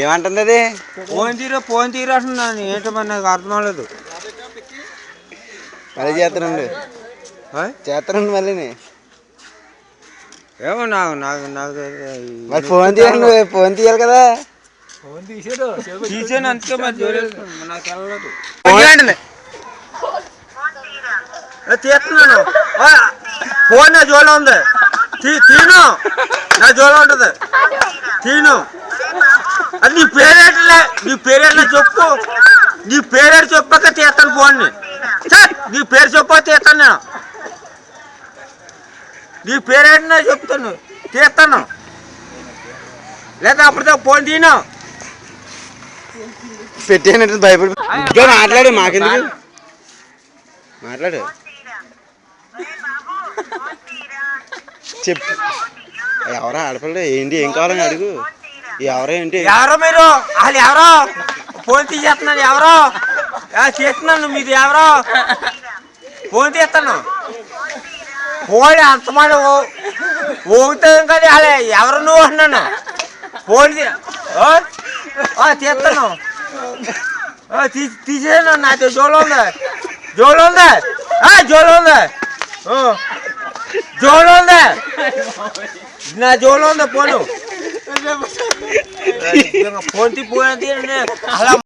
ఏమంటుంది అది? ఫోన్ తీరేస్తున్నాను ఏంటో మరి నాకు అర్థం అవ్వలేదు. మళ్ళీ చేస్తానండి మళ్ళీ ఏమో నాకు నాకు నాకు మరి ఫోన్ తీయండి, ఫోన్ తీయాలి కదా. తీసాను అందుకే మరి నాకు వెళ్ళలేదు. తీస్తున్నాను ఫోన్ నా జోలో ఉంది. తీను నా జోలో ఉంటుంది. తీను అది నీ పేరేట్లే, నీ పేరేట్లే చెప్పు. నీ పేరేడు చెప్పాక తీస్తాను ఫోన్ని. నీ పేరు చెప్పా తీస్తాను నేను. నీ పేరేంటో చెప్తాను తీస్తాను, లేదా అప్పటితో ఫోన్ తీను. పెట్టేనట్టు భయపడి మాట్లాడు, మాకెందుకు మాట్లాడు. చెప్పు ఎవరో ఆడపిల్ల ఏంటి, ఏం కావాలని అడుగు. ఎవరో ఏంటి, ఎవరో మీరు వాళ్ళు ఎవరో ఫోన్ తీసేస్తున్నాను. ఎవరో చేస్తున్నాను, మీది ఎవరో ఫోన్ తీస్తాను. ఫోన్ అంతమంది ఊగుతాం కదా అలా ఎవరు నువ్వు అన్నాను. ఫోన్ తీస్తాను, తీసేసాను. నాతో జోలో ఉంది, జోలో ఉంది, జోలో ఉంది, జోలో ఉంది, నా జోలో ఉంది ఫోను. ఫోన్ తీ అలా